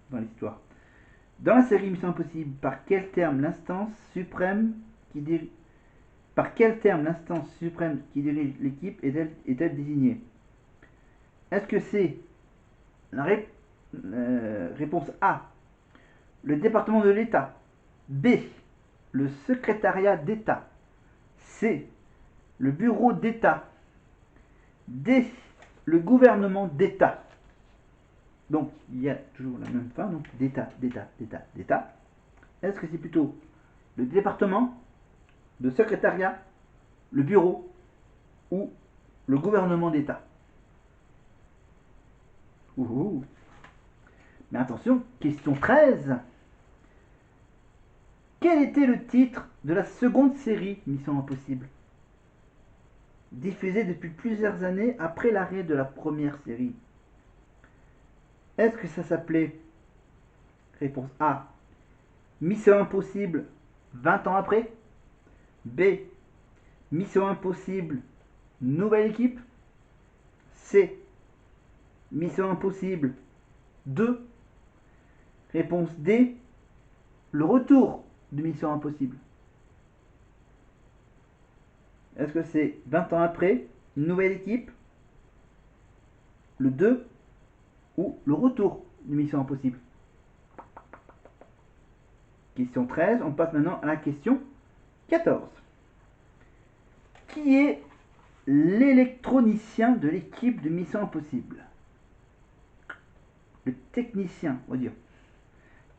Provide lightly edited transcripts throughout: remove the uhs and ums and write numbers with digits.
dans l'histoire. Dans la série Mission Impossible, par quel terme l'instance suprême qui dirige l'équipe est-elle désignée? Est-ce que c'est la réponse A, le département de l'État, B, le secrétariat d'État, C, le bureau d'État, D, le gouvernement d'État? Donc il y a toujours la même fin, donc d'État. Est-ce que c'est plutôt le département, le secrétariat, le bureau ou le gouvernement d'État? Ouh. Mais attention, question 13. Quel était le titre de la seconde série Mission Impossible, diffusée depuis plusieurs années après l'arrêt de la première série? Est-ce que ça s'appelait, réponse A, Mission Impossible 20 ans après, B, Mission Impossible Nouvelle équipe, C, Mission Impossible 2, réponse D, le retour de Mission Impossible? Est-ce que c'est 20 ans après, nouvelle équipe, le 2 ou le retour de Mission Impossible? Question 13, on passe maintenant à la question 14. Qui est l'électronicien de l'équipe de Mission Impossible? Le technicien, on va dire.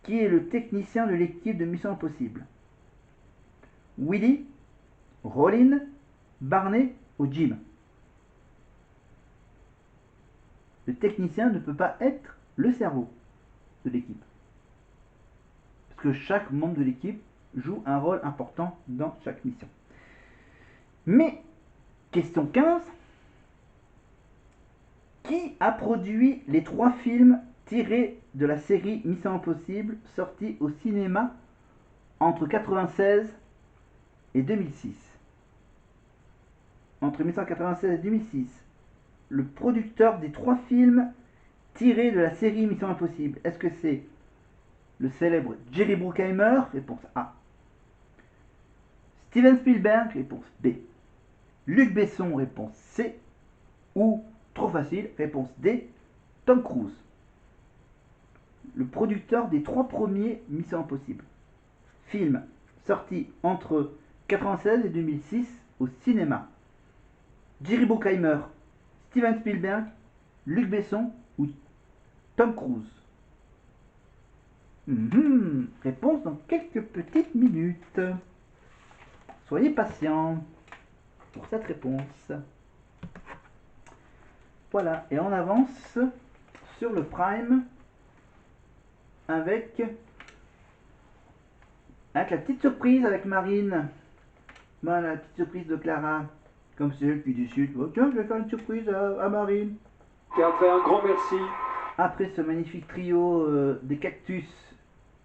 Qui est le technicien de l'équipe de Mission Impossible? Willy, Rollin, Barney ou Jim? Le technicien ne peut pas être le cerveau de l'équipe, parce que chaque membre de l'équipe joue un rôle important dans chaque mission. Mais, question 15, qui a produit les 3 films tirés de la série Mission Impossible sortis au cinéma entre 1996 et 2006? Entre 1996 et 2006, le producteur des 3 films tirés de la série Mission Impossible, est-ce que c'est le célèbre Jerry Bruckheimer, réponse A, Steven Spielberg, réponse B, Luc Besson, réponse C, ou, trop facile, réponse D, Tom Cruise? Le producteur des 3 premiers Mission Impossible, films sortis entre 1996 et 2006 au cinéma. Jerry Bruckheimer, Steven Spielberg, Luc Besson ou Tom Cruise? Réponse dans quelques petites minutes. Soyez patients pour cette réponse. Voilà, et on avance sur le Prime avec la petite surprise avec Marine. Voilà, la petite surprise de Clara. Comme celle qui décide, oh, tiens, je vais faire une surprise à Marine. Et après un grand merci. Après ce magnifique trio des cactus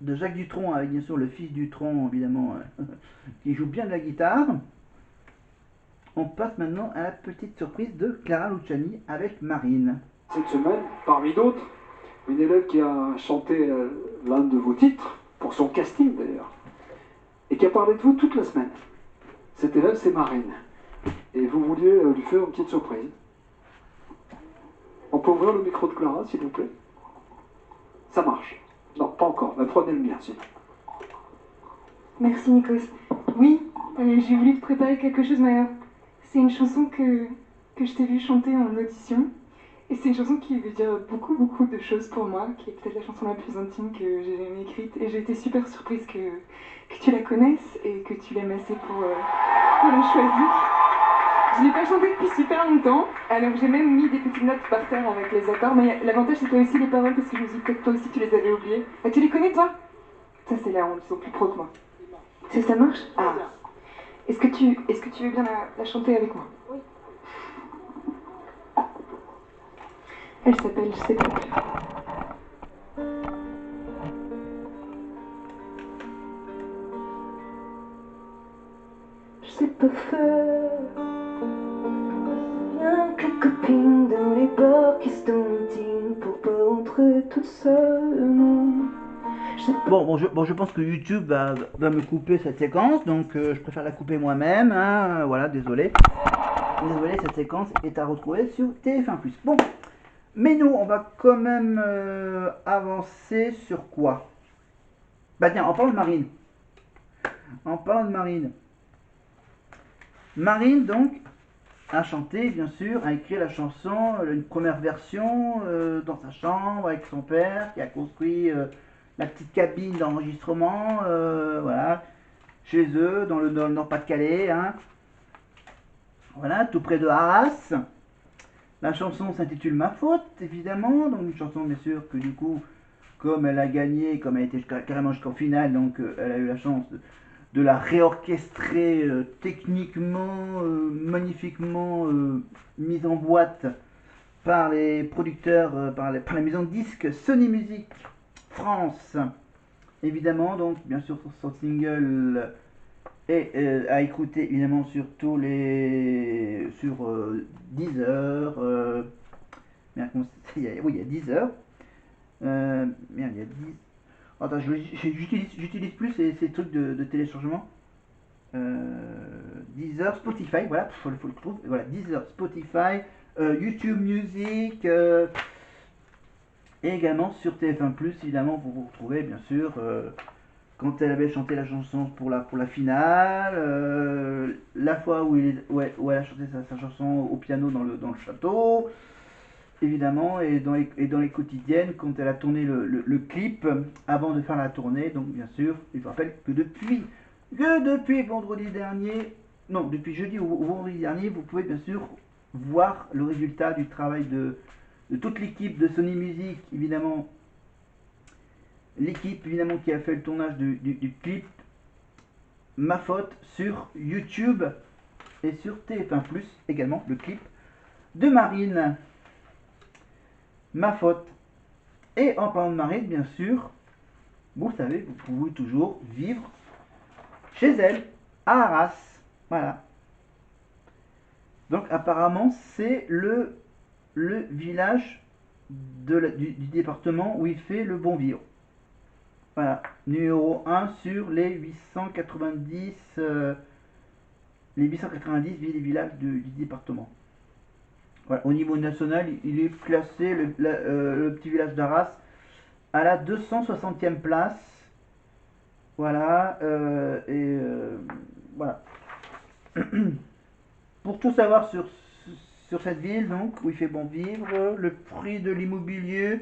de Jacques Dutronc, avec bien sûr le fils Dutronc, évidemment, qui joue bien de la guitare, on passe maintenant à la petite surprise de Clara Luciani avec Marine. Cette semaine, parmi d'autres, une élève qui a chanté l'un de vos titres, pour son casting d'ailleurs, et qui a parlé de vous toute la semaine. Cette élève, c'est Marine. Et vous vouliez lui faire une petite surprise. On peut ouvrir le micro de Clara, s'il vous plaît? Ça marche. Non, pas encore, mais prenez le mien, sinon. Merci Nikos. Oui, j'ai voulu te préparer quelque chose, mais c'est une chanson que je t'ai vu chanter en audition. Et c'est une chanson qui veut dire beaucoup, beaucoup de choses pour moi, qui est peut-être la chanson la plus intime que j'ai jamais écrite. Et j'ai été super surprise que tu la connaisses et que tu l'aimes assez pour la choisir. Je ne l'ai pas chantée depuis super longtemps, alors j'ai même mis des petites notes par terre avec les accords, mais l'avantage c'était aussi les paroles, parce que je me suis dit peut-être toi aussi tu les avais oubliées. Ah, tu les connais toi? Ça c'est la honte, ils sont plus pros que moi. Ça marche? Ah. Est-ce que tu veux bien la chanter avec moi? Oui. Elle s'appelle Je sais pas faire. Je sais pas faire. Quelques copines dans les bars qui se donnent pour pas rentrer toute seule, non. Bon, je pense que YouTube va me couper cette séquence, donc je préfère la couper moi-même. Hein, voilà, désolé. Désolé, cette séquence est à retrouver sur TF1+. Bon, mais nous, on va quand même avancer sur quoi? Bah tiens, en parlant de Marine. En parlant de Marine. Marine, donc, a chanté, bien sûr, a écrit la chanson, une première version dans sa chambre avec son père qui a construit la petite cabine d'enregistrement, voilà, chez eux, dans le Nord-Pas-de-Calais, hein. Voilà, tout près de Arras. La chanson s'intitule Ma faute, évidemment, donc une chanson, bien sûr, que du coup, comme elle a gagné, comme elle a été carrément jusqu'en finale, donc elle a eu la chance de la réorchestrer techniquement, magnifiquement mise en boîte par les producteurs, par la maison de disques Sony Music France. Évidemment, donc bien sûr son single est à écouter évidemment sur tous les sur Deezer. Merde, oui, il y a Deezer. Merde, il y a 10. Attends, j'utilise plus ces trucs de téléchargement. Deezer, Spotify, voilà, faut le trouver. Voilà, Deezer, Spotify, YouTube Music, et également sur TF1+, évidemment, pour vous retrouver, bien sûr, quand elle avait chanté la chanson pour la finale, la fois où elle a chanté sa chanson au piano dans le château, évidemment, et dans les quotidiennes, quand elle a tourné le clip avant de faire la tournée. Donc bien sûr, je vous rappelle que depuis vendredi dernier, non, depuis jeudi ou vendredi dernier, vous pouvez bien sûr voir le résultat du travail de toute l'équipe de Sony Music, évidemment, l'équipe évidemment qui a fait le tournage du clip Ma faute sur YouTube et sur TF1+, également le clip de Marine. Ma faute. Et en parlant de Marine, bien sûr, vous savez, vous pouvez toujours vivre chez elle, à Arras. Voilà. Donc apparemment, c'est le village du département où il fait le bon vivre. Voilà. Numéro 1 sur les 890, les 890 villes et villages du département. Voilà. Au niveau national, il est classé, le petit village d'Arras, à la 260e place. Voilà. Voilà. Pour tout savoir sur cette ville, donc, où il fait bon vivre, le prix de l'immobilier,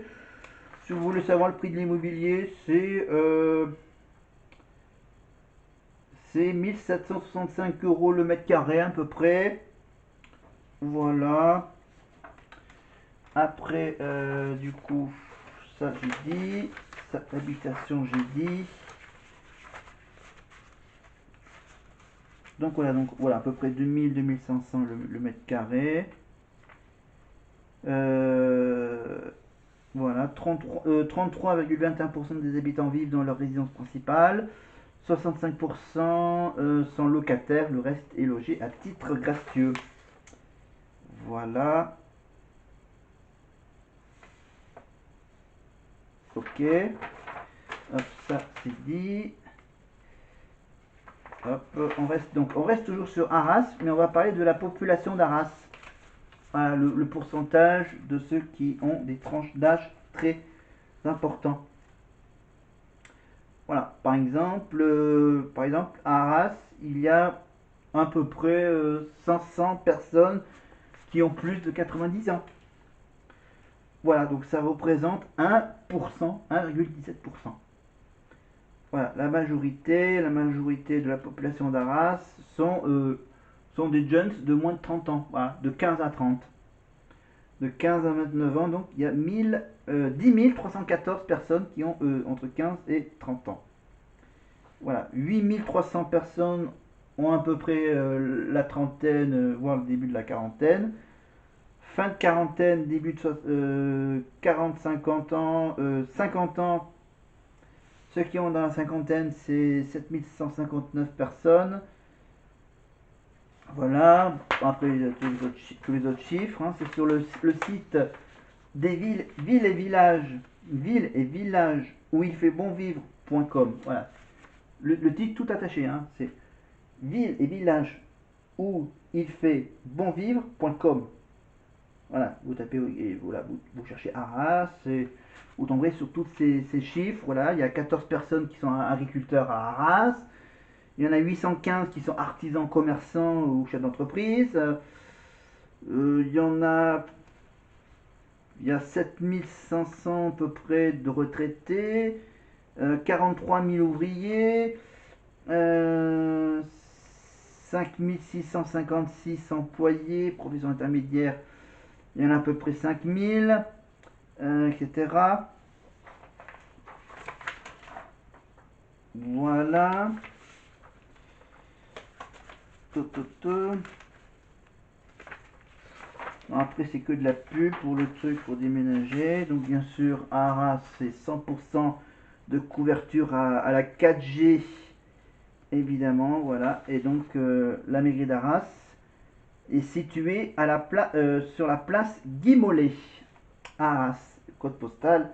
si vous voulez savoir le prix de l'immobilier, c'est 1765 € le mètre carré à peu près. Voilà. Après, du coup, ça j'ai dit. Habitation j'ai dit. Donc voilà, à peu près 2000-2500 le mètre carré. Voilà, 33,21% des habitants vivent dans leur résidence principale. 65% sont locataires, le reste est logé à titre gracieux. Voilà. Ok. Hop, ça c'est dit. Hop, on reste toujours sur Arras, mais on va parler de la population d'Arras. Voilà, le pourcentage de ceux qui ont des tranches d'âge très importantes. Voilà, par exemple, à Arras, il y a à peu près 500 personnes qui ont plus de 90 ans. Voilà, donc ça représente 1%, 1,17%. Voilà, la majorité de la population d'Arras sont des jeunes de moins de 30 ans, voilà, de 15 à 30. De 15 à 29 ans, donc il y a 10 314 personnes qui ont entre 15 et 30 ans. Voilà, 8300 personnes ont à peu près la trentaine, voire le début de la quarantaine. Fin de quarantaine, début de 40-50 ans, 50 ans. Ceux qui ont dans la cinquantaine, c'est 7159 personnes. Voilà, après tous les autres chiffres, hein. C'est sur le site des villes et villages ville et village où il fait bon vivre.com. Voilà. Le titre tout attaché, hein, c'est ville et village où il fait bon vivre.com. Voilà, vous tapez et voilà, vous cherchez Arras et vous tomberez sur tous ces chiffres. Voilà, il y a 14 personnes qui sont agriculteurs à Arras. Il y en a 815 qui sont artisans, commerçants ou chefs d'entreprise. Il y a 7500 à peu près de retraités, 43 000 ouvriers, 5656 employés, professions intermédiaires, il y en a à peu près 5000, etc. Voilà. Après, c'est que de la pub pour le truc pour déménager. Donc, bien sûr, Arras, c'est 100% de couverture à la 4G, évidemment. Voilà. Et donc, la mairie d'Arras est située à sur la place Guy Mollet. Arras, code postal,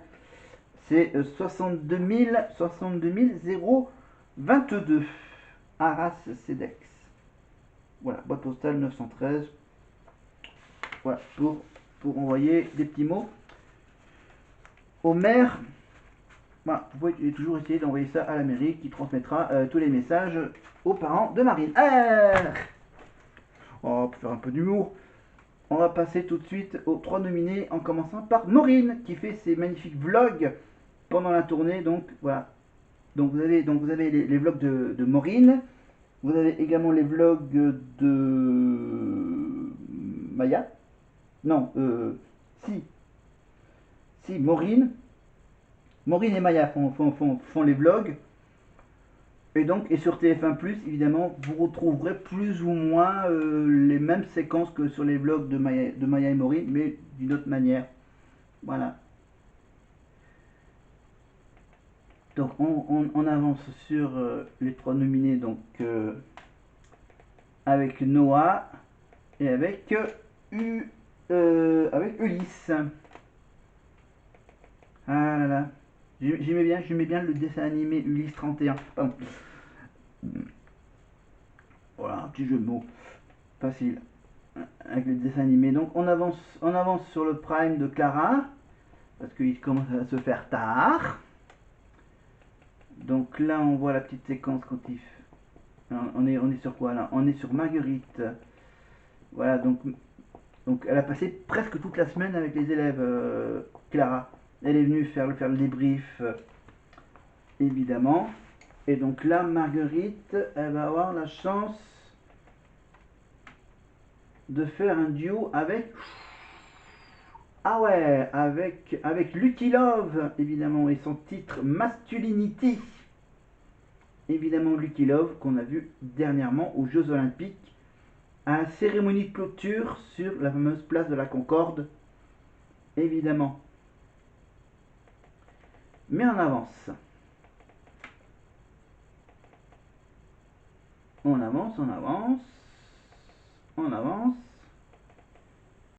c'est 62 022. Arras, CEDEX. Voilà, boîte postale 913. Voilà, pour envoyer des petits mots au maire. Voilà, vous pouvez toujours essayer d'envoyer ça à la mairie qui transmettra tous les messages aux parents de Marine. Oh, pour faire un peu d'humour, on va passer tout de suite aux 3 nominés en commençant par Maureen qui fait ses magnifiques vlogs pendant la tournée. Donc voilà. Donc vous avez les vlogs de Maureen. Vous avez également les vlogs de Maya. Non, si, Maureen. Maureen et Maya font les vlogs. Et donc, et sur TF1+, évidemment, vous retrouverez plus ou moins les mêmes séquences que sur les vlogs de Maya et Maureen, mais d'une autre manière. Voilà. Donc, on avance sur les 3 nominés, donc avec Noah et avec Ulysse. Ah là là. J'aimais bien le dessin animé Ulysse 31. Pardon. Voilà, un petit jeu de mots. Facile. Avec le dessin animé. Donc on avance sur le prime de Clara. Parce qu'il commence à se faire tard. Donc là on voit la petite séquence quand il... On est sur quoi là? On est sur Marguerite. Voilà, donc elle a passé presque toute la semaine avec les élèves, Clara. Elle est venue faire le débrief, évidemment. Et donc là, Marguerite, elle va avoir la chance de faire un duo avec... Ah ouais, avec Lucky Love, évidemment, et son titre Masculinity. Évidemment, Lucky Love, qu'on a vu dernièrement aux Jeux Olympiques, à la cérémonie de clôture sur la fameuse place de la Concorde, évidemment. Mais on avance. On avance.